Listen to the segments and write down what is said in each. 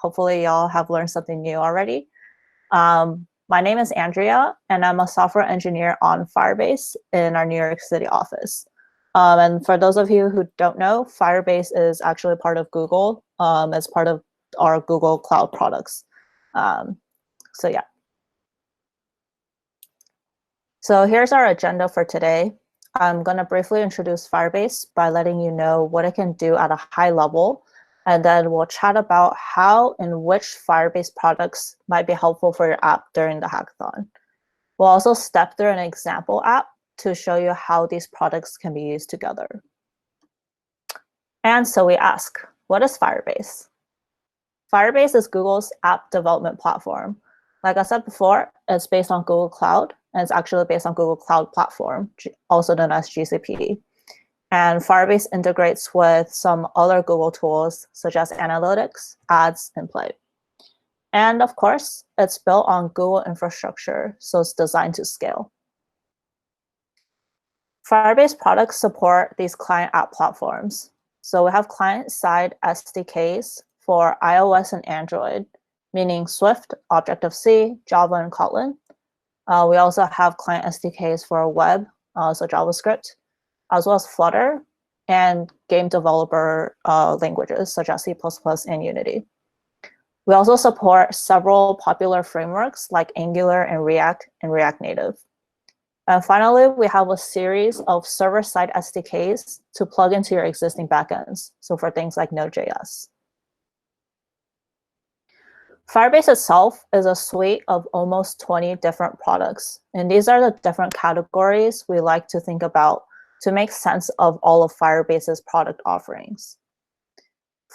Hopefully y'all have learned something new already. My name is Andrea, and I'm a software engineer on Firebase in our New York City office. And for those of you who don't know, Firebase is actually part of Google. It's part of our Google Cloud products. So yeah. So here's our agenda for today. I'm going to briefly introduce Firebase by letting you know what it can do at a high level. And then we'll chat about how and which Firebase products might be helpful for your app during the hackathon. We'll also step through an example app to show you how these products can be used together. And so we ask, what is Firebase? Firebase is Google's app development platform. Like I said before, it's based on Google Cloud, and it's actually based on Google Cloud Platform, also known as GCP. And Firebase integrates with some other Google tools, such as Analytics, Ads, and Play. And of course, it's built on Google infrastructure, so it's designed to scale. Firebase products support these client app platforms. So we have client-side SDKs for iOS and Android, meaning Swift, Objective-C, Java, and Kotlin. We also have client SDKs for web, so JavaScript, as well as Flutter, and game developer languages such as C++ and Unity. We also support several popular frameworks like Angular and React Native. And finally, we have a series of server-side SDKs to plug into your existing backends, so for things like Node.js. Firebase itself is a suite of almost 20 different products. And these are the different categories we like to think about to make sense of all of Firebase's product offerings.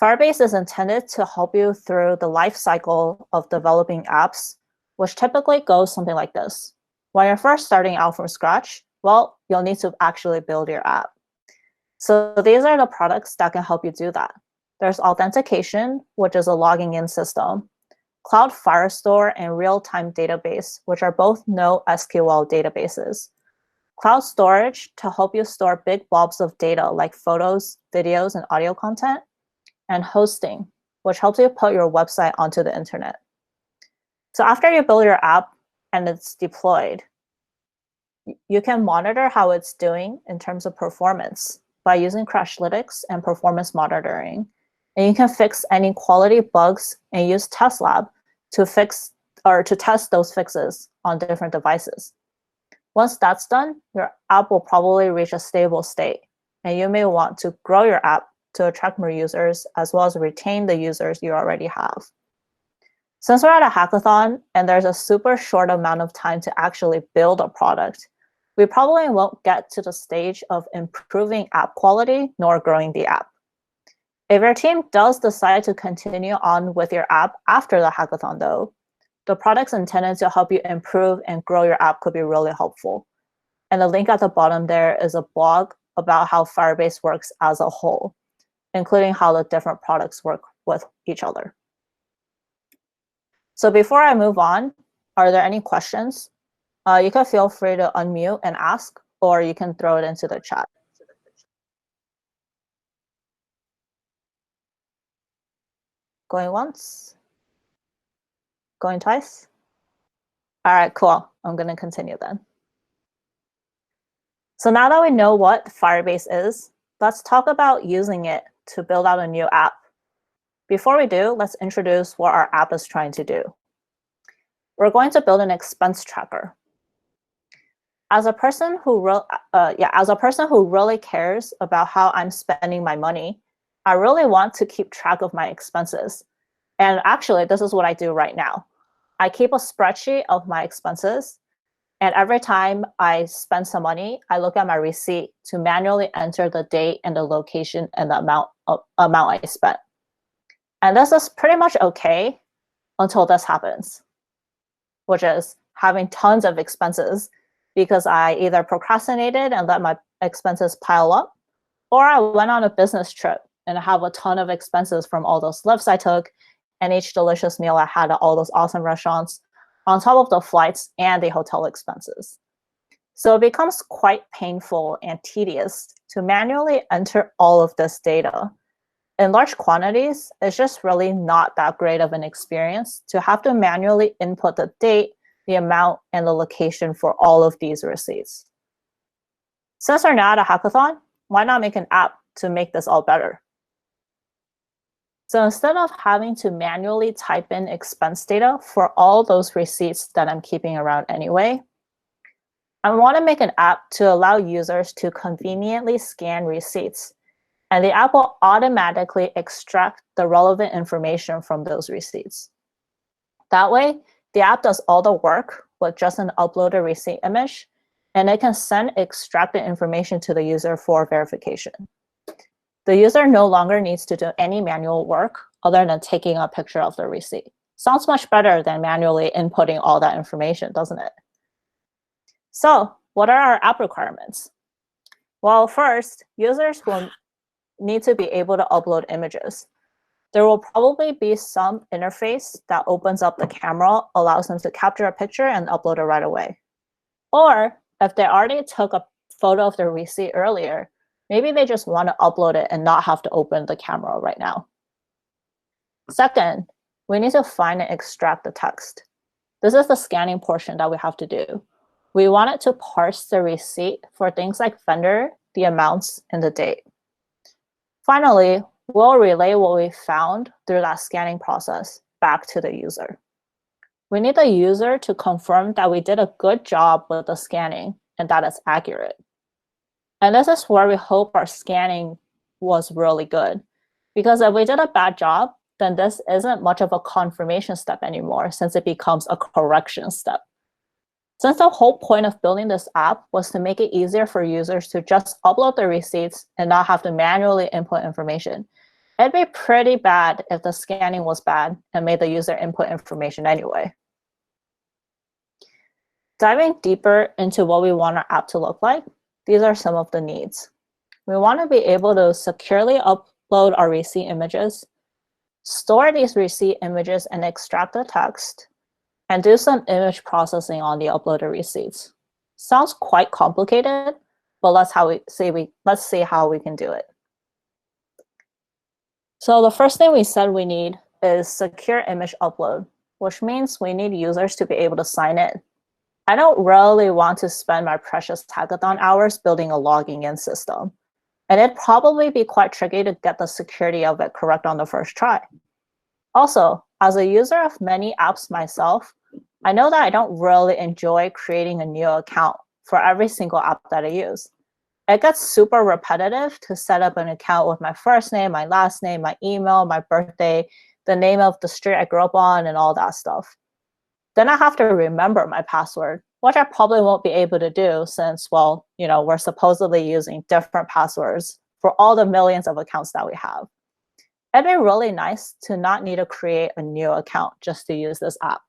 Firebase is intended to help you through the life cycle of developing apps, which typically goes something like this. When you're first starting out from scratch, well, you'll need to actually build your app. So these are the products that can help you do that. There's authentication, which is a logging in system, Cloud Firestore, and real-time database, which are both NoSQL databases. Cloud storage to help you store big blobs of data like photos, videos, and audio content, and hosting, which helps you put your website onto the internet. So after you build your app and it's deployed, you can monitor how it's doing in terms of performance by using Crashlytics and performance monitoring. And you can fix any quality bugs and use Test Lab to fix or to test those fixes on different devices. Once that's done, your app will probably reach a stable state, and you may want to grow your app to attract more users as well as retain the users you already have. Since we're at a hackathon and there's a super short amount of time to actually build a product, we probably won't get to the stage of improving app quality nor growing the app. If your team does decide to continue on with your app after the hackathon, though, the products intended to help you improve and grow your app could be really helpful. And the link at the bottom there is a blog about how Firebase works as a whole, including how the different products work with each other. So before I move on, are there any questions? You can feel free to unmute and ask, or you can throw it into the chat. Going once? Going twice? All right, cool. I'm going to continue then. So now that we know what Firebase is, let's talk about using it to build out a new app. Before we do, let's introduce what our app is trying to do. We're going to build an expense tracker. As a person who really cares about how I'm spending my money, I really want to keep track of my expenses. And actually, this is what I do right now. I keep a spreadsheet of my expenses. And every time I spend some money, I look at my receipt to manually enter the date and the location and the amount I spent. And this is pretty much okay until this happens, which is having tons of expenses because I either procrastinated and let my expenses pile up, or I went on a business trip and have a ton of expenses from all those lifts I took and each delicious meal I had at all those awesome restaurants, on top of the flights and the hotel expenses. So it becomes quite painful and tedious to manually enter all of this data. In large quantities, it's just really not that great of an experience to have to manually input the date, the amount, and the location for all of these receipts. Since we're now at a hackathon, why not make an app to make this all better? So instead of having to manually type in expense data for all those receipts that I'm keeping around anyway, I want to make an app to allow users to conveniently scan receipts, and the app will automatically extract the relevant information from those receipts. That way, the app does all the work with just an uploaded receipt image, and it can send extracted information to the user for verification. The user no longer needs to do any manual work other than taking a picture of the receipt. Sounds much better than manually inputting all that information, doesn't it? So what are our app requirements? Well, first, users will need to be able to upload images. There will probably be some interface that opens up the camera, allows them to capture a picture and upload it right away. Or if they already took a photo of their receipt earlier, maybe they just want to upload it and not have to open the camera right now. Second, we need to find and extract the text. This is the scanning portion that we have to do. We want it to parse the receipt for things like vendor, the amounts, and the date. Finally, we'll relay what we found through that scanning process back to the user. We need the user to confirm that we did a good job with the scanning and that it's accurate. And this is where we hope our scanning was really good. Because if we did a bad job, then this isn't much of a confirmation step anymore, since it becomes a correction step. Since the whole point of building this app was to make it easier for users to just upload their receipts and not have to manually input information, it'd be pretty bad if the scanning was bad and made the user input information anyway. Diving deeper into what we want our app to look like, these are some of the needs. We want to be able to securely upload our receipt images, store these receipt images and extract the text, and do some image processing on the uploaded receipts. Sounds quite complicated, but let's see how we can do it. So the first thing we said we need is secure image upload, which means we need users to be able to sign in. I don't really want to spend my precious hackathon hours building a logging in system, and it'd probably be quite tricky to get the security of it correct on the first try. Also, as a user of many apps myself, I know that I don't really enjoy creating a new account for every single app that I use. It gets super repetitive to set up an account with my first name, my last name, my email, my birthday, the name of the street I grew up on, and all that stuff. Then I have to remember my password, which I probably won't be able to do since, well, we're supposedly using different passwords for all the millions of accounts that we have. It'd be really nice to not need to create a new account just to use this app.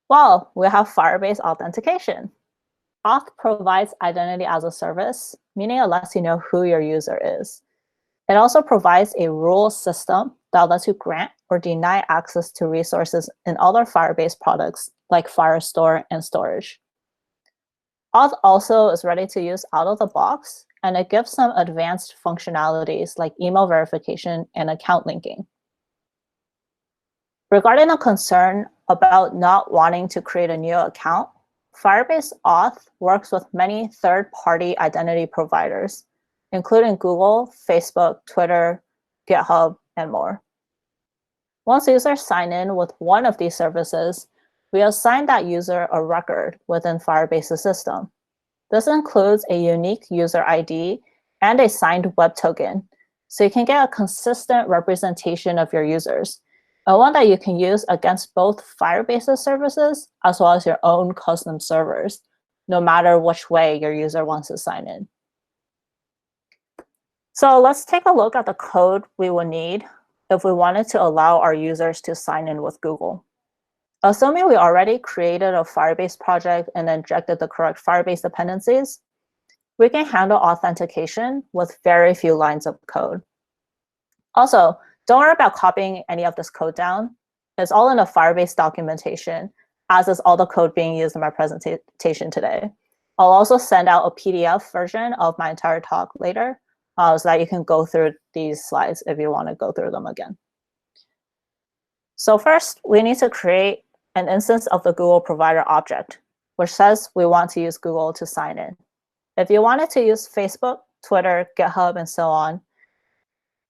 Well, we have Firebase Authentication. Auth provides identity as a service, meaning it lets you know who your user is. It also provides a rule system that lets you grant or deny access to resources in other Firebase products like Firestore and storage. Auth also is ready to use out of the box, and it gives some advanced functionalities like email verification and account linking. Regarding a concern about not wanting to create a new account, Firebase Auth works with many third-party identity providers, including Google, Facebook, Twitter, GitHub, and more. Once users sign in with one of these services, we assign that user a record within Firebase's system. This includes a unique user ID and a signed web token, so you can get a consistent representation of your users, and one that you can use against both Firebase's services as well as your own custom servers, no matter which way your user wants to sign in. So let's take a look at the code we will need if we wanted to allow our users to sign in with Google. Assuming we already created a Firebase project and injected the correct Firebase dependencies, we can handle authentication with very few lines of code. Also, don't worry about copying any of this code down. It's all in the Firebase documentation, as is all the code being used in my presentation today. I'll also send out a PDF version of my entire talk later, so that you can go through these slides if you want to go through them again. So first, we need to create an instance of the Google Provider object, which says we want to use Google to sign in. If you wanted to use Facebook, Twitter, GitHub, and so on,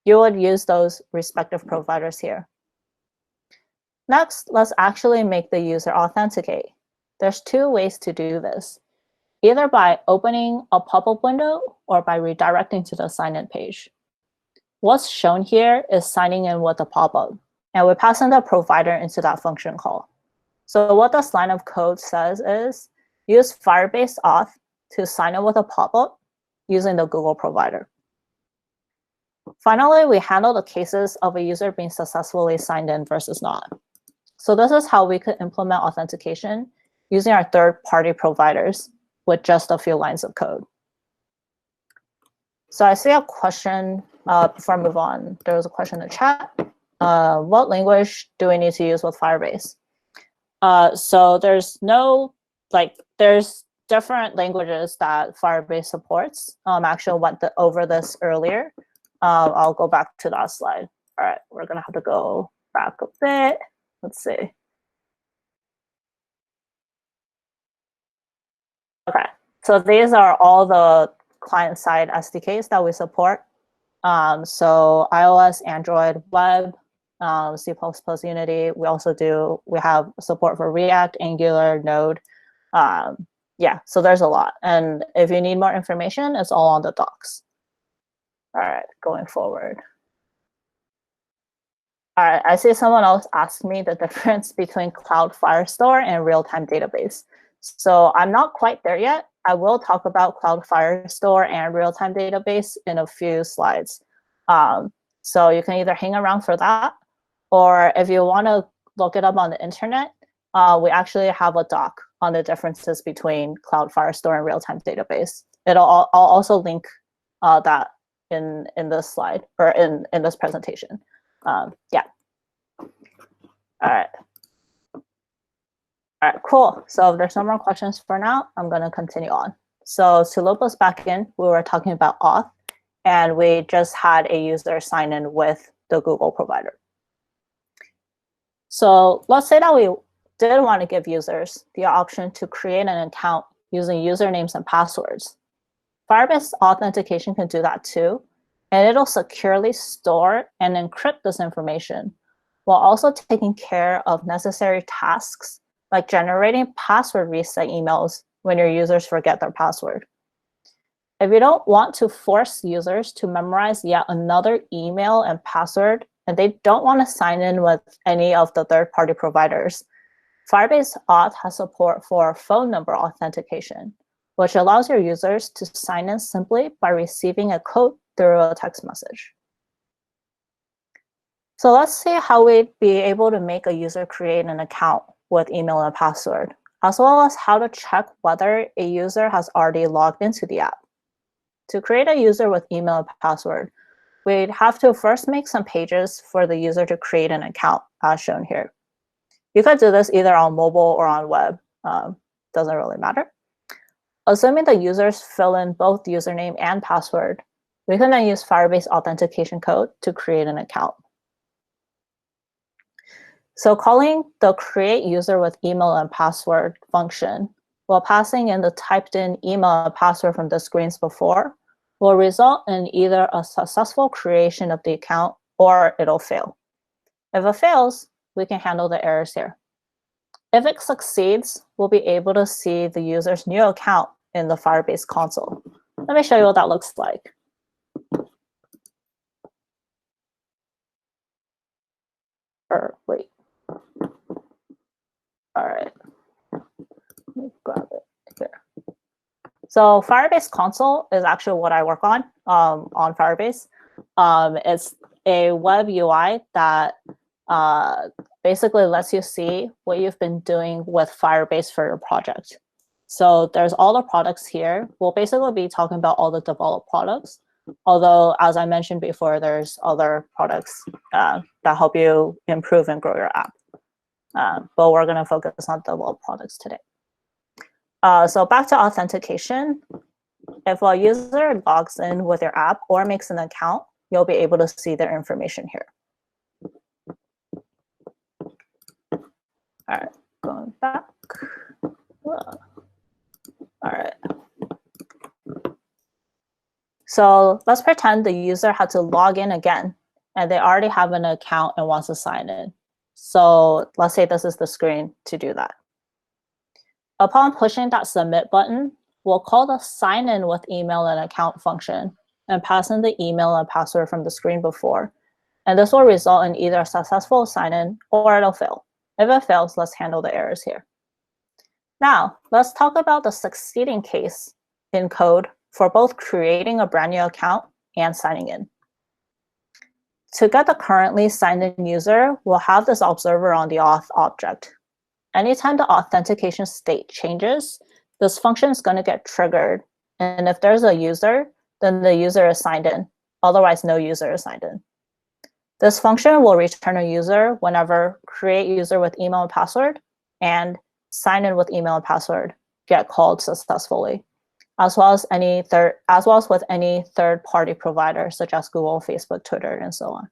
you would use those respective providers here. Next, let's actually make the user authenticate. There's two ways to do this, either by opening a pop-up window or by redirecting to the sign-in page. What's shown here is signing in with a pop-up, and we pass in the provider into that function call. So what this line of code says is use Firebase Auth to sign in with a pop-up using the Google provider. Finally, we handle the cases of a user being successfully signed in versus not. So this is how we could implement authentication using our third-party providers with just a few lines of code. So I see a question before I move on. There was a question in the chat. What language do we need to use with Firebase? So there's there's different languages that Firebase supports. Actually went over this earlier. I'll go back to that slide. All right, we're gonna have to go back a bit. Let's see. Okay, so these are all the client-side SDKs that we support. So iOS, Android, web, C++, Unity. We have support for React, Angular, Node. Yeah, so there's a lot. And if you need more information, it's all on the docs. All right, going forward. All right, I see someone else asked me the difference between Cloud Firestore and real-time database. So I'm not quite there yet. I will talk about Cloud Firestore and real-time database in a few slides. So you can either hang around for that, or if you want to look it up on the internet, we actually have a doc on the differences between Cloud Firestore and real-time database. I'll also link that in this slide or in this presentation. Yeah. All right. All right, cool. So if there's no more questions for now, I'm going to continue on. So to loop us back in, we were talking about auth, and we just had a user sign in with the Google provider. So let's say that we did want to give users the option to create an account using usernames and passwords. Firebase Authentication can do that too, and it'll securely store and encrypt this information while also taking care of necessary tasks like generating password reset emails when your users forget their password. If you don't want to force users to memorize yet another email and password, and they don't want to sign in with any of the third-party providers, Firebase Auth has support for phone number authentication, which allows your users to sign in simply by receiving a code through a text message. So let's see how we'd be able to make a user create an account with email and password, as well as how to check whether a user has already logged into the app. To create a user with email and password, we'd have to first make some pages for the user to create an account, as shown here. You could do this either on mobile or on web, doesn't really matter. Assuming the users fill in both username and password, we can then use Firebase Authentication code to create an account. So calling the create user with email and password function while passing in the typed in email and password from the screens before will result in either a successful creation of the account or it'll fail. If it fails, we can handle the errors here. If it succeeds, we'll be able to see the user's new account in the Firebase console. Let me show you what that looks like. Wait. All right. Let me grab it here. So Firebase Console is actually what I work on Firebase. It's a web UI that basically lets you see what you've been doing with Firebase for your project. So there's all the products here. We'll basically be talking about all the developed products. Although, as I mentioned before, there's other products that help you improve and grow your app. But we're going to focus on developed products today. So back to authentication. if a user logs in with your app or makes an account, you'll be able to see their information here. All right, going back. All right. So let's pretend the user had to log in again, and they already have an account and wants to sign in. So let's say this is the screen to do that. Upon pushing that submit button, we'll call the sign in with email and account function and pass in the email and password from the screen before. And this will result in either a successful sign in or it'll fail. If it fails, let's handle the errors here. Now, let's talk about the succeeding case in code for both creating a brand new account and signing in. To get the currently signed in user, we'll have this observer on the auth object. Anytime the authentication state changes, this function is going to get triggered. And if there's a user, then the user is signed in. Otherwise, no user is signed in. This function will return a user whenever create user with email and password and sign in with email and password get called successfully, as well as with any third-party provider such as Google, Facebook, Twitter, and so on.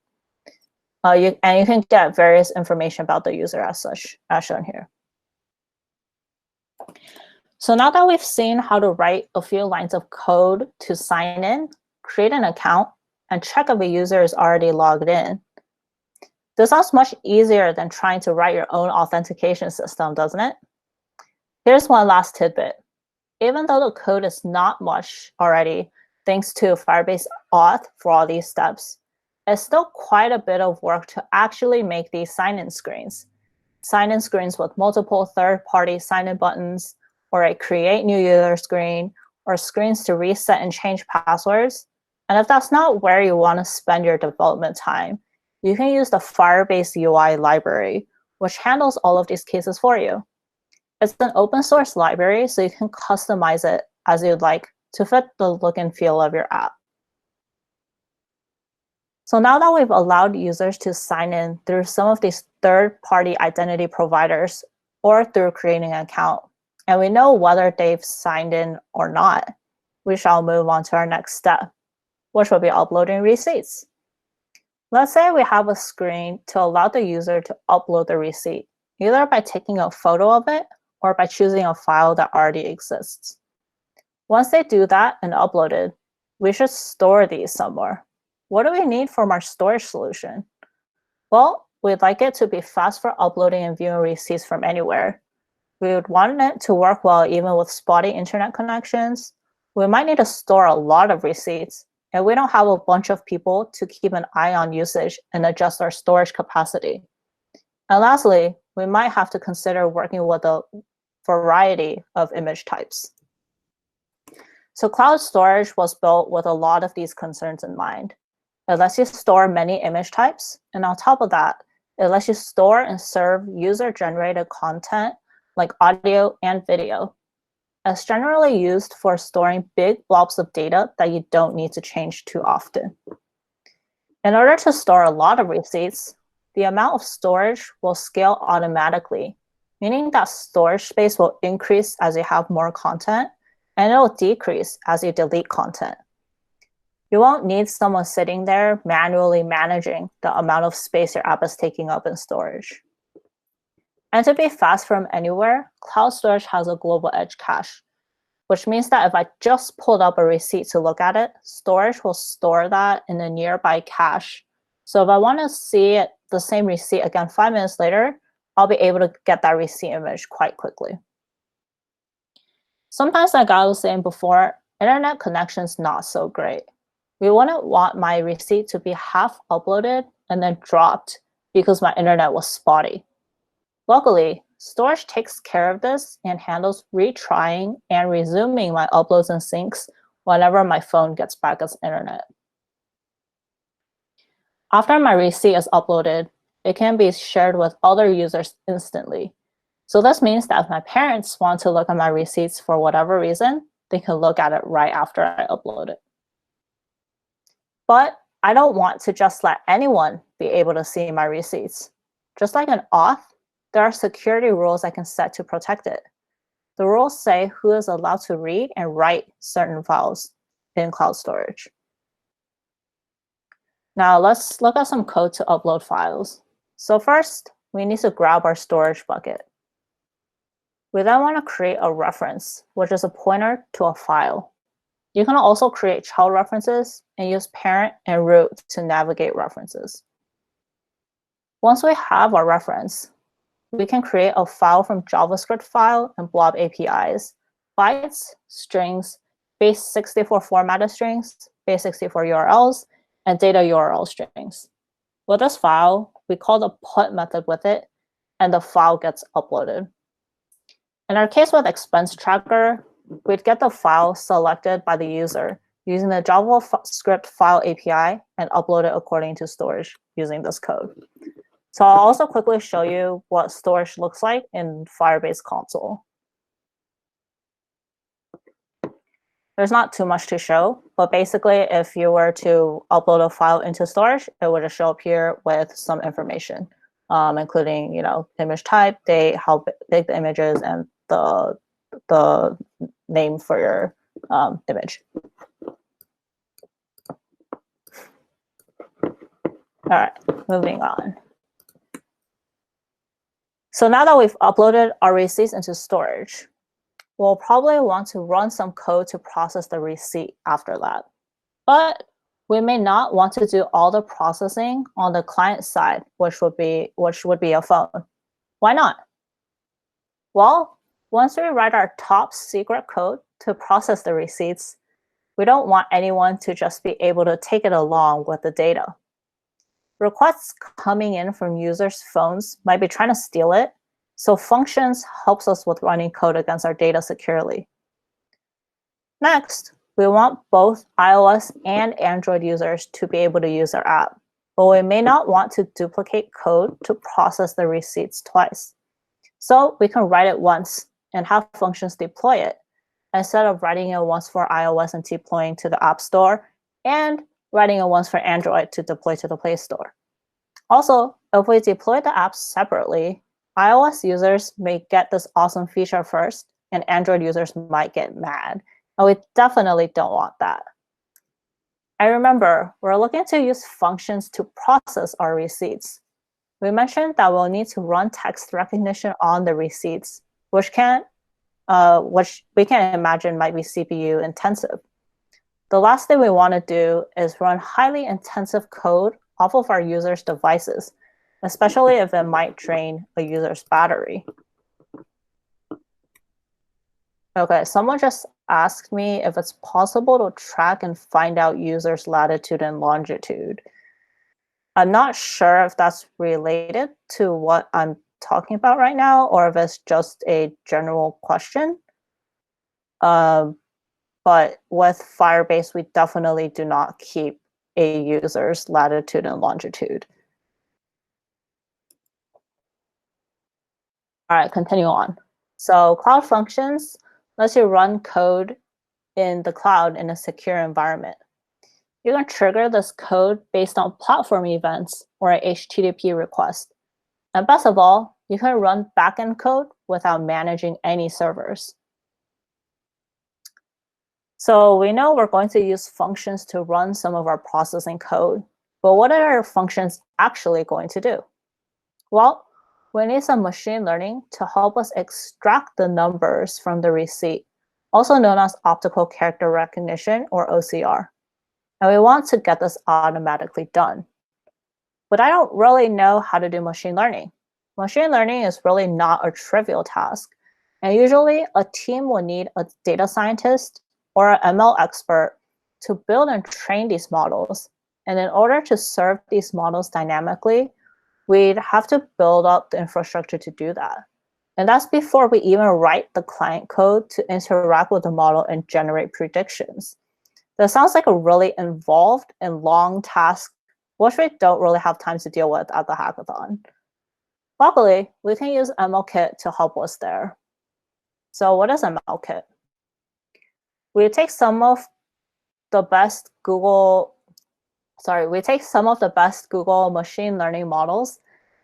You can get various information about the user as such, as shown here. So now that we've seen how to write a few lines of code to sign in, create an account, and check if a user is already logged in, this sounds much easier than trying to write your own authentication system, doesn't it? Here's one last tidbit. Even though the code is not much already, thanks to Firebase Auth for all these steps, it's still quite a bit of work to actually make these sign-in screens. Sign-in screens with multiple third-party sign-in buttons, or a create new user screen, or screens to reset and change passwords. And if that's not where you want to spend your development time, you can use the Firebase Ui Library, which handles all of these cases for you. It's an open source library, so you can customize it as you'd like to fit the look and feel of your app. So now that we've allowed users to sign in through some of these third-party identity providers or through creating an account, and we know whether they've signed in or not, we shall move on to our next step, which will be uploading receipts. Let's say we have a screen to allow the user to upload the receipt, either by taking a photo of it or by choosing a file that already exists. Once they do that and upload it, we should store these somewhere. What do we need from our storage solution? Well, we'd like it to be fast for uploading and viewing receipts from anywhere. We would want it to work well even with spotty internet connections. We might need to store a lot of receipts, and we don't have a bunch of people to keep an eye on usage and adjust our storage capacity. And lastly, we might have to consider working with a variety of image types. So cloud storage was built with a lot of these concerns in mind. It lets you store many image types, and on top of that, it lets you store and serve user-generated content like audio and video. It's generally used for storing big blobs of data that you don't need to change too often. In order to store a lot of receipts, the amount of storage will scale automatically, meaning that storage space will increase as you have more content, and it will decrease as you delete content. You won't need someone sitting there manually managing the amount of space your app is taking up in storage. And to be fast from anywhere, cloud storage has a global edge cache, which means that if I just pulled up a receipt to look at it, storage will store that in a nearby cache. So if I want to see the same receipt again 5 minutes later, I'll be able to get that receipt image quite quickly. Sometimes, like I was saying before, internet connection's not so great. We wouldn't want my receipt to be half uploaded and then dropped because my internet was spotty. Luckily, storage takes care of this and handles retrying and resuming my uploads and syncs whenever my phone gets back its internet. After my receipt is uploaded, it can be shared with other users instantly. So this means that if my parents want to look at my receipts for whatever reason, they can look at it right after I upload it. But I don't want to just let anyone be able to see my receipts. Just like an auth, there are security rules I can set to protect it. The rules say who is allowed to read and write certain files in cloud storage. Now let's look at some code to upload files. So first, we need to grab our storage bucket. We then want to create a reference, which is a pointer to a file. You can also create child references and use parent and root to navigate references. Once we have our reference, we can create a file from JavaScript file and blob APIs, bytes, strings, base64 formatted strings, base64 URLs, and data URL strings. With this file, we call the put method with it, and the file gets uploaded. In our case with expense tracker, we'd get the file selected by the user using the JavaScript file API and upload it according to storage using this code. So I'll also quickly show you what storage looks like in Firebase Console. There's not too much to show, but basically if you were to upload a file into storage, it would just show up here with some information, including image type, date, how big the image is, and the name for your image. All right, moving on. So now that we've uploaded our receipts into storage, we'll probably want to run some code to process the receipt after that. But we may not want to do all the processing on the client side, which would be a phone. Why not? Well, once we write our top secret code to process the receipts, we don't want anyone to just be able to take it along with the data. Requests coming in from users' phones might be trying to steal it, so functions helps us with running code against our data securely. Next, we want both iOS and Android users to be able to use our app, but we may not want to duplicate code to process the receipts twice. So we can write it once and have functions deploy it, instead of writing it once for iOS and deploying to the App Store, and writing it once for Android to deploy to the Play Store. Also, if we deploy the apps separately, iOS users may get this awesome feature first, and Android users might get mad. And we definitely don't want that. And remember, we're looking to use functions to process our receipts. We mentioned that we'll need to run text recognition on the receipts, which we can imagine might be CPU intensive. The last thing we want to do is run highly intensive code off of our users' devices, especially if it might drain a user's battery. Okay, someone just asked me if it's possible to track and find out users' latitude and longitude. I'm not sure if that's related to what I'm talking about right now, or if it's just a general question. But with Firebase, we definitely do not keep a user's latitude and longitude. All right, continue on. So Cloud Functions lets you run code in the cloud in a secure environment. You can trigger this code based on platform events or an HTTP request. And best of all, you can run backend code without managing any servers. So we know we're going to use functions to run some of our processing code, but what are our functions actually going to do? Well, we need some machine learning to help us extract the numbers from the receipt, also known as optical character recognition or OCR. And we want to get this automatically done. But I don't really know how to do machine learning. Machine learning is really not a trivial task. And usually a team will need a data scientist or an ML expert to build and train these models. And in order to serve these models dynamically, we'd have to build up the infrastructure to do that. And that's before we even write the client code to interact with the model and generate predictions. That sounds like a really involved and long task, which we don't really have time to deal with at the hackathon. Luckily, we can use MLKit to help us there. So what is MLKit? We take some of the best Google machine learning models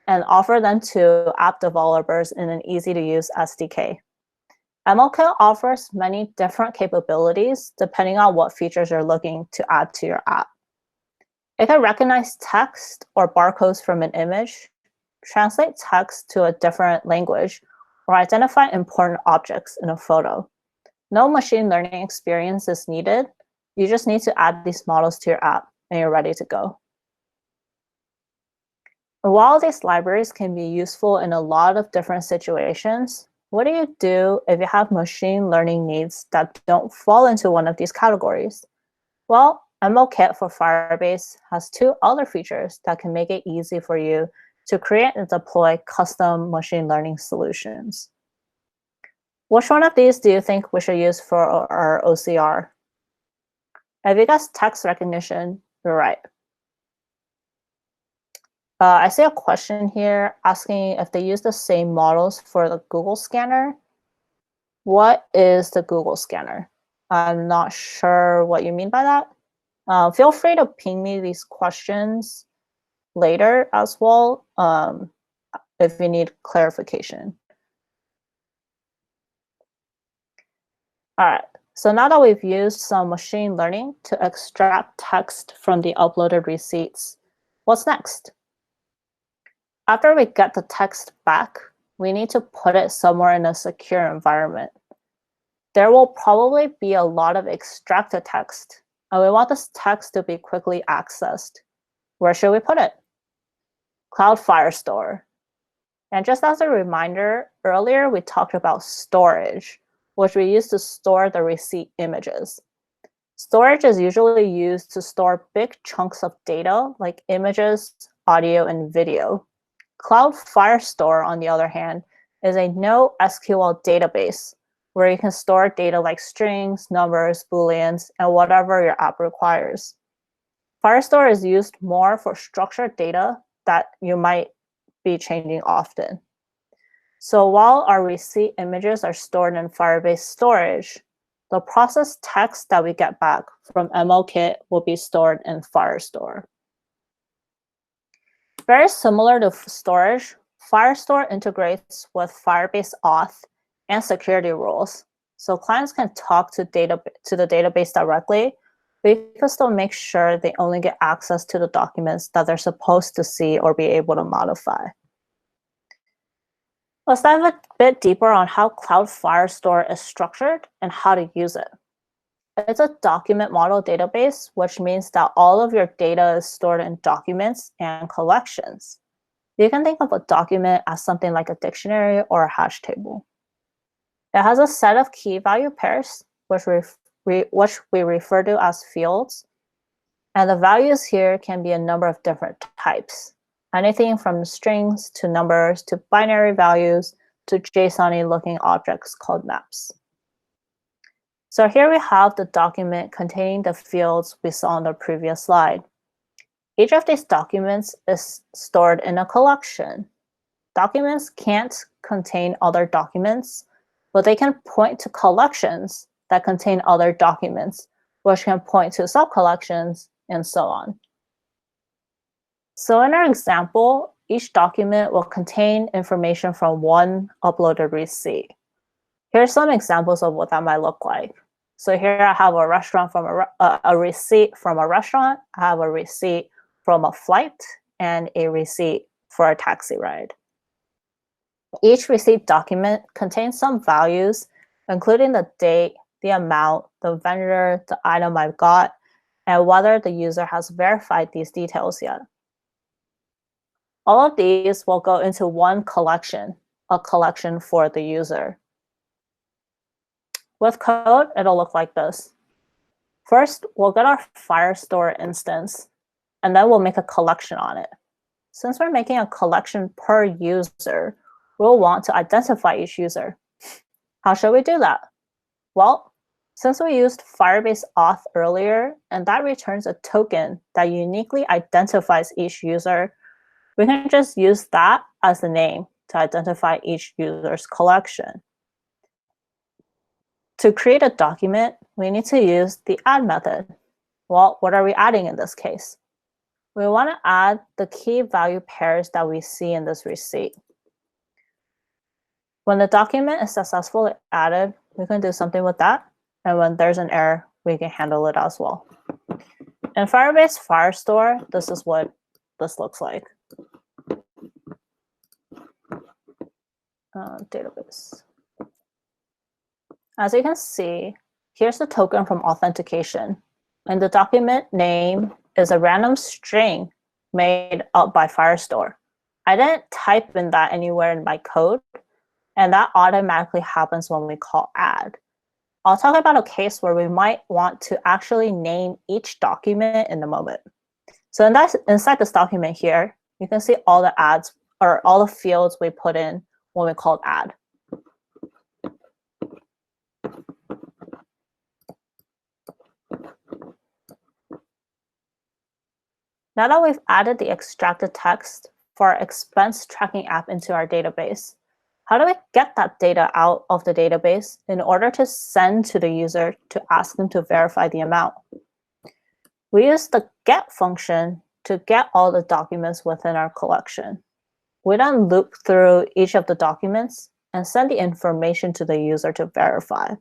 and offer them to app developers in an easy-to-use SDK. MLKit offers many different capabilities depending on what features you're looking to add to your app. It can recognize text or barcodes from an image, translate text to a different language, or identify important objects in a photo. No machine learning experience is needed. You just need to add these models to your app and you're ready to go. While these libraries can be useful in a lot of different situations, what do you do if you have machine learning needs that don't fall into one of these categories? Well, MLKit for Firebase has two other features that can make it easy for you to create and deploy custom machine learning solutions. Which one of these do you think we should use for our OCR? If you guessed text recognition, you're right. I see a question here asking if they use the same models for the Google scanner. What is the Google scanner? I'm not sure what you mean by that. Feel free to ping me these questions later as well if you need clarification. All right, so now that we've used some machine learning to extract text from the uploaded receipts, what's next? After we get the text back, we need to put it somewhere in a secure environment. There will probably be a lot of extracted text, and we want this text to be quickly accessed. Where should we put it? Cloud Firestore. And just as a reminder, earlier we talked about storage, which we use to store the receipt images. Storage is usually used to store big chunks of data like images, audio, and video. Cloud Firestore, on the other hand, is a NoSQL database where you can store data like strings, numbers, booleans, and whatever your app requires. Firestore is used more for structured data that you might be changing often. So while our receipt images are stored in Firebase storage, the processed text that we get back from MLKit will be stored in Firestore. Very similar to storage, Firestore integrates with Firebase Auth and security rules. So clients can talk to the database directly, but you can still make sure they only get access to the documents that they're supposed to see or be able to modify. Let's dive a bit deeper on how Cloud Firestore is structured and how to use it. It's a document model database, which means that all of your data is stored in documents and collections. You can think of a document as something like a dictionary or a hash table. It has a set of key value pairs, which we refer to as fields. And the values here can be a number of different types. Anything from strings to numbers to binary values to JSON-y looking objects called maps. So here we have the document containing the fields we saw on the previous slide. Each of these documents is stored in a collection. Documents can't contain other documents, but they can point to collections that contain other documents, which can point to sub-collections, and so on. So in our example, each document will contain information from one uploaded receipt. Here's some examples of what that might look like. So here I have a restaurant from a receipt from a restaurant. I have a receipt from a flight and a receipt for a taxi ride. Each receipt document contains some values, including the date, the amount, the vendor, the item I've got, and whether the user has verified these details yet. All of these will go into one collection, a collection for the user. With code, it'll look like this. First, we'll get our Firestore instance, and then we'll make a collection on it. Since we're making a collection per user, we'll want to identify each user. How should we do that? Well, since we used Firebase Auth earlier, and that returns a token that uniquely identifies each user, we can just use that as the name to identify each user's collection. To create a document, we need to use the add method. Well, what are we adding in this case? We want to add the key value pairs that we see in this receipt. When the document is successfully added, we can do something with that. And when there's an error, we can handle it as well. In Firebase Firestore, this is what this looks like. Database. As you can see, here's the token from authentication. And the document name is a random string made up by Firestore. I didn't type in that anywhere in my code, and that automatically happens when we call add. I'll talk about a case where we might want to actually name each document in a moment. So inside this document here, you can see all the adds or all the fields we put in when we called add. Now that we've added the extracted text for our expense tracking app into our database, how do we get that data out of the database in order to send to the user to ask them to verify the amount? We use the get function to get all the documents within our collection. We then loop through each of the documents and send the information to the user to verify.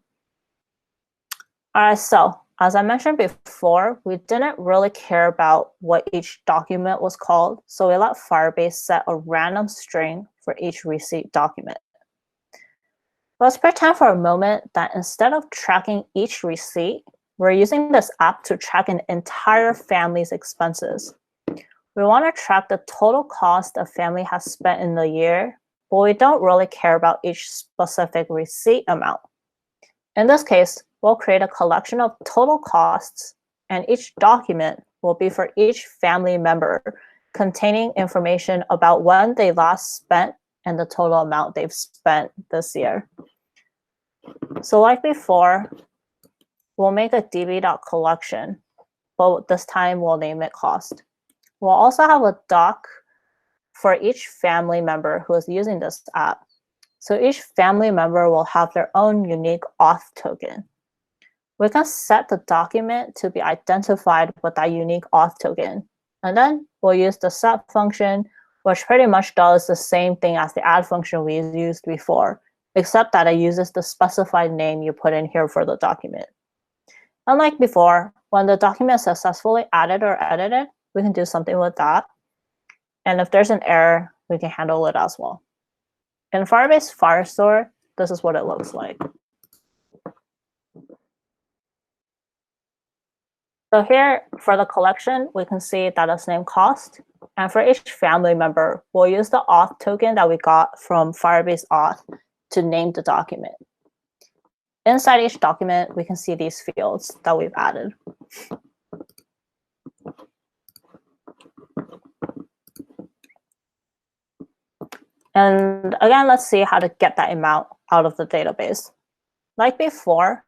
All right, so as I mentioned before, we didn't really care about what each document was called, so we let Firebase set a random string for each receipt document. Let's pretend for a moment that instead of tracking each receipt, we're using this app to track an entire family's expenses. We want to track the total cost a family has spent in the year, but we don't really care about each specific receipt amount. In this case, we'll create a collection of total costs, and each document will be for each family member, containing information about when they last spent and the total amount they've spent this year. So like before, we'll make a db.collection, but this time we'll name it cost. We'll also have a doc for each family member who is using this app. So each family member will have their own unique auth token. We can set the document to be identified with that unique auth token. And then we'll use the set function, which pretty much does the same thing as the add function we used before, except that it uses the specified name you put in here for the document. Unlike before, when the document is successfully added or edited, we can do something with that. And if there's an error, we can handle it as well. In Firebase Firestore, this is what it looks like. So here, for the collection, we can see that it's named cost. And for each family member, we'll use the auth token that we got from Firebase Auth to name the document. Inside each document, we can see these fields that we've added. And again, let's see how to get that amount out of the database. Like before,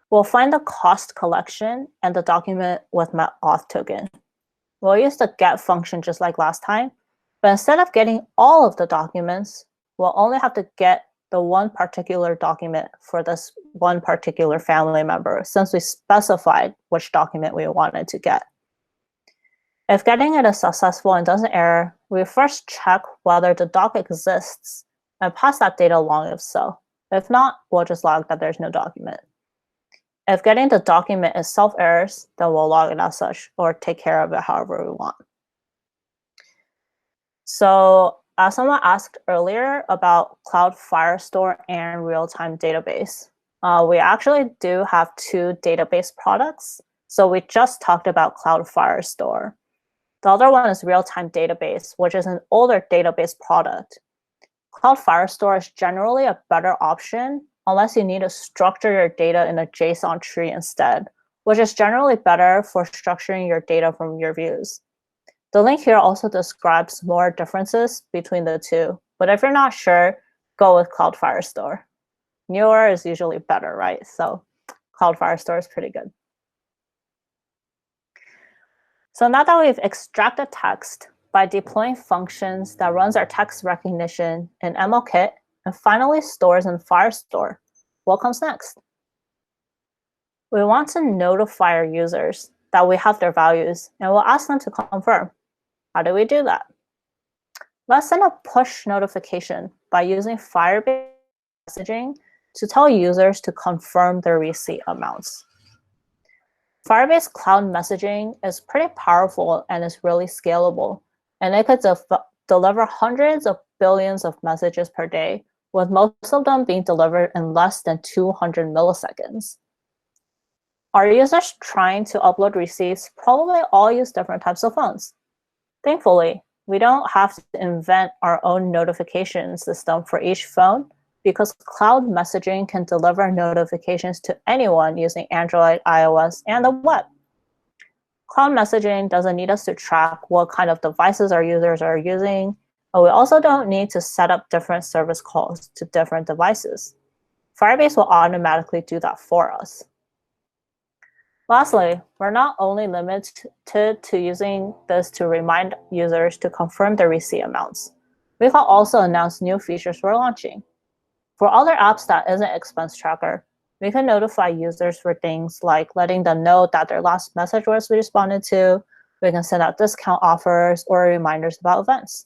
we'll find the cost collection and the document with my auth token. We'll use the get function just like last time, but instead of getting all of the documents, we'll only have to get the one particular document for this one particular family member, since we specified which document we wanted to get. If getting it is successful and doesn't error, we first check whether the doc exists and pass that data along if so. If not, we'll just log that there's no document. If getting the document itself errors, then we'll log it as such or take care of it however we want. So someone asked earlier about Cloud Firestore and real-time database. We actually do have two database products. So we just talked about Cloud Firestore. The other one is real-time database, which is an older database product. Cloud Firestore is generally a better option unless you need to structure your data in a JSON tree instead, which is generally better for structuring your data from your views. The link here also describes more differences between the two, but if you're not sure, go with Cloud Firestore. Newer is usually better, right? So Cloud Firestore is pretty good. So now that we've extracted text by deploying functions that runs our text recognition in MLKit and finally stores in Firestore, what comes next? We want to notify our users that we have their values, and we'll ask them to confirm. How do we do that? Let's send a push notification by using Firebase messaging to tell users to confirm their receipt amounts. Firebase Cloud Messaging is pretty powerful and is really scalable, and it could deliver hundreds of billions of messages per day, with most of them being delivered in less than 200 milliseconds. Our users trying to upload receipts probably all use different types of phones. Thankfully, we don't have to invent our own notification system for each phone, because cloud messaging can deliver notifications to anyone using Android, iOS, and the web. Cloud messaging doesn't need us to track what kind of devices our users are using, but we also don't need to set up different service calls to different devices. Firebase will automatically do that for us. Lastly, we're not only limited to using this to remind users to confirm their receipt amounts. We can also announce new features we're launching. For other apps that isn't expense tracker, we can notify users for things like letting them know that their last message was responded to. We can send out discount offers or reminders about events.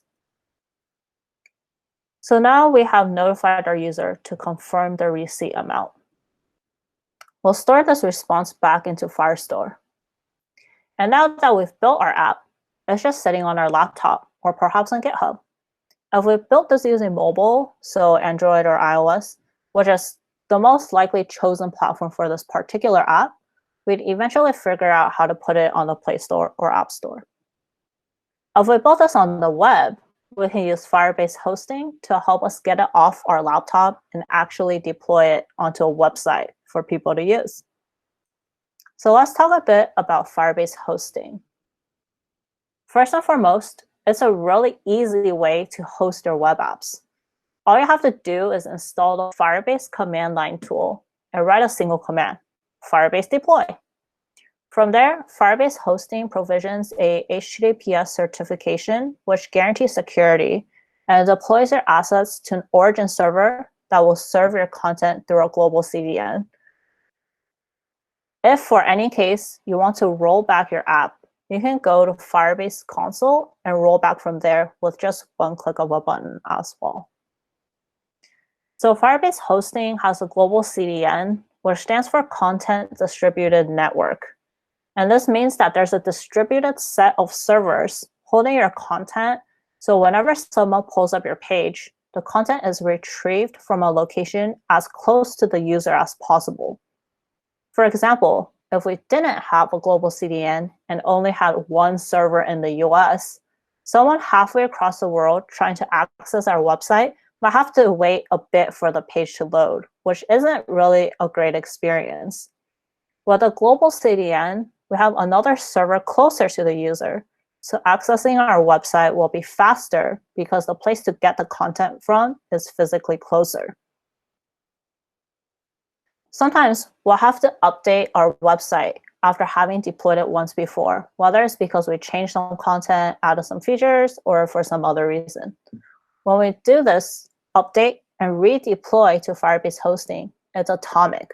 So now we have notified our user to confirm their receipt amount. We'll store this response back into Firestore. And now that we've built our app, it's just sitting on our laptop or perhaps on GitHub. If we built this using mobile, so Android or iOS, which is the most likely chosen platform for this particular app, we'd eventually figure out how to put it on the Play Store or App Store. If we built this on the web, we can use Firebase Hosting to help us get it off our laptop and actually deploy it onto a website for people to use. So let's talk a bit about Firebase Hosting. First and foremost, it's a really easy way to host your web apps. All you have to do is install the Firebase command line tool and write a single command, Firebase deploy. From there, Firebase Hosting provisions a HTTPS certification, which guarantees security and deploys your assets to an origin server that will serve your content through a global CDN. If for any case you want to roll back your app, you can go to Firebase Console and roll back from there with just one click of a button as well. So Firebase Hosting has a global CDN, which stands for Content Distributed Network. And this means that there's a distributed set of servers holding your content. So whenever someone pulls up your page, the content is retrieved from a location as close to the user as possible. For example, if we didn't have a global CDN and only had one server in the US, someone halfway across the world trying to access our website might have to wait a bit for the page to load, which isn't really a great experience. With a global CDN, we have another server closer to the user, so accessing our website will be faster because the place to get the content from is physically closer. Sometimes we'll have to update our website after having deployed it once before, whether it's because we changed some content, added some features, or for some other reason. When we do this update and redeploy to Firebase Hosting, it's atomic,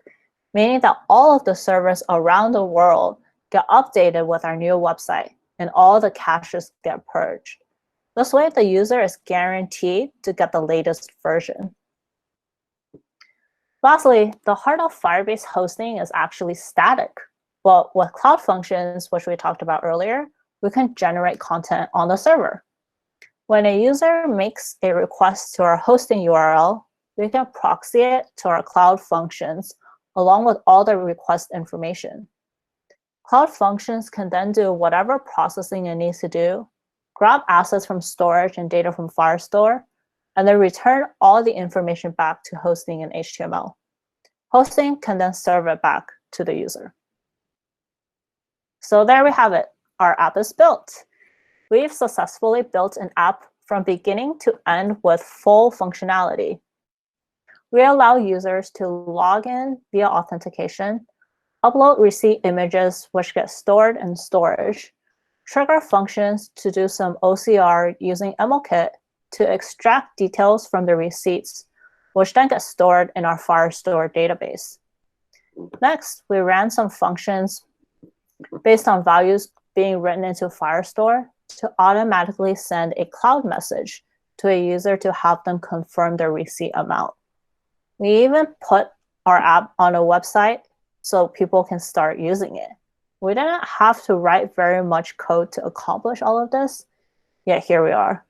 meaning that all of the servers around the world get updated with our new website, and all the caches get purged. This way, the user is guaranteed to get the latest version. Lastly, the heart of Firebase Hosting is actually static. But with Cloud Functions, which we talked about earlier, we can generate content on the server. When a user makes a request to our hosting URL, we can proxy it to our Cloud Functions along with all the request information. Cloud Functions can then do whatever processing it needs to do, grab assets from storage and data from Firestore, and then return all the information back to hosting in HTML. Hosting can then serve it back to the user. So there we have it. Our app is built. We've successfully built an app from beginning to end with full functionality. We allow users to log in via authentication, upload receipt images which get stored in storage, trigger functions to do some OCR using MLKit to extract details from the receipts, which then get stored in our Firestore database. Next, we ran some functions based on values being written into Firestore to automatically send a cloud message to a user to have them confirm their receipt amount. We even put our app on a website so people can start using it. We didn't have to write very much code to accomplish all of this, yet here we are.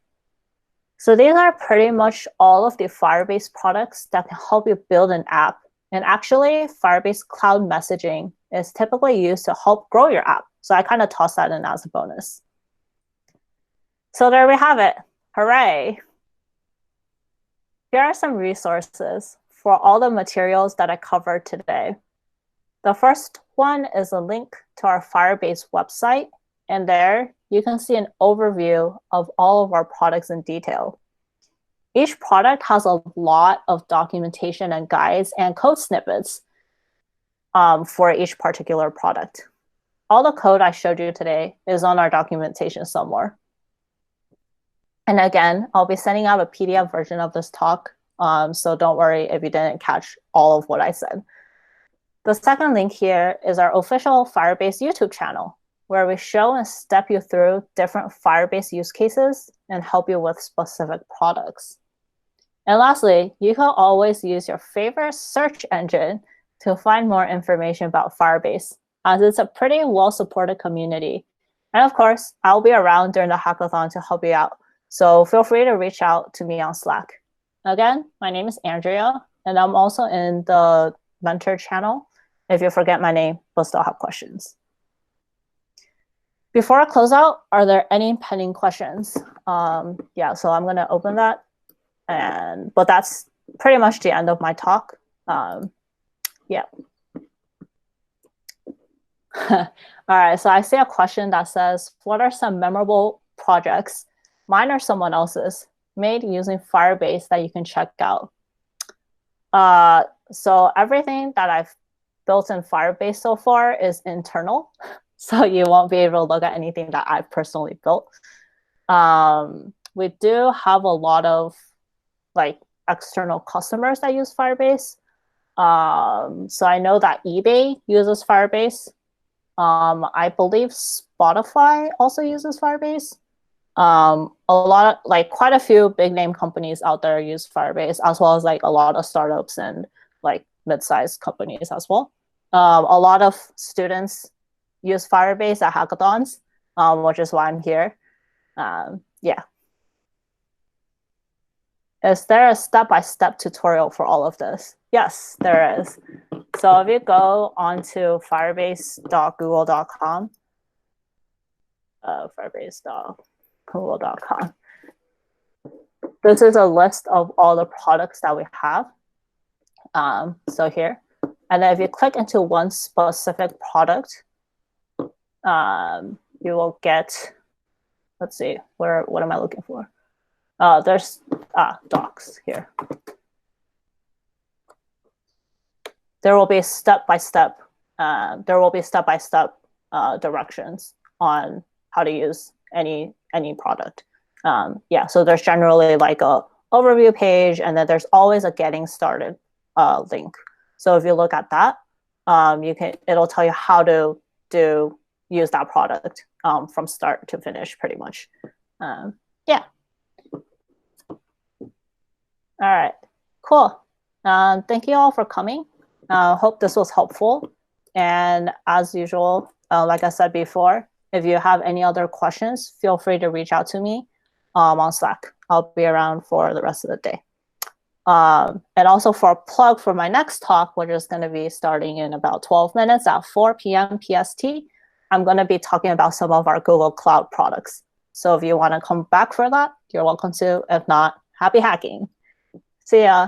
So these are pretty much all of the Firebase products that can help you build an app. And actually, Firebase Cloud Messaging is typically used to help grow your app. So I kind of toss that in as a bonus. So there we have it. Hooray. Here are some resources for all the materials that I covered today. The first one is a link to our Firebase website, and there you can see an overview of all of our products in detail. Each product has a lot of documentation and guides and code snippets for each particular product. All the code I showed you today is on our documentation somewhere. And again, I'll be sending out a PDF version of this talk, so don't worry if you didn't catch all of what I said. The second link here is our official Firebase YouTube channel, where we show and step you through different Firebase use cases and help you with specific products. And lastly, you can always use your favorite search engine to find more information about Firebase, as it's a pretty well-supported community. And of course, I'll be around during the hackathon to help you out. So feel free to reach out to me on Slack. Again, my name is Andrea, and I'm also in the mentor channel if you forget my name but still have questions. Before I close out, are there any pending questions? Yeah, so I'm going to open that. But that's pretty much the end of my talk. Yeah. All right, so I see a question that says, what are some memorable projects, mine or someone else's, made using Firebase that you can check out? So everything that I've built in Firebase so far is internal, so you won't be able to look at anything that I've personally built. We do have a lot of external customers that use Firebase. So I know that eBay uses Firebase. I believe Spotify also uses Firebase. Quite a few big name companies out there use Firebase, as well as a lot of startups and mid-sized companies as well. A lot of students use Firebase at hackathons, which is why I'm here. Yeah. Is there a step-by-step tutorial for all of this? Yes, there is. So if you go onto firebase.google.com, firebase.google.com, this is a list of all the products that we have. So here, and then if you click into one specific product, you will get, let's see, what am I looking for? There's docs here. There will be step-by-step directions on how to use any product. Yeah, so there's generally a overview page, and then there's always a getting started link. So if you look at that, it'll tell you how to use that product from start to finish, pretty much. Yeah. All right, cool. Thank you all for coming. Hope this was helpful. And as usual, like I said before, if you have any other questions, feel free to reach out to me on Slack. I'll be around for the rest of the day. And also for a plug for my next talk, which is going to be starting in about 12 minutes at 4 p.m. PST, I'm going to be talking about some of our Google Cloud products. So if you want to come back for that, you're welcome to. If not, happy hacking. See ya.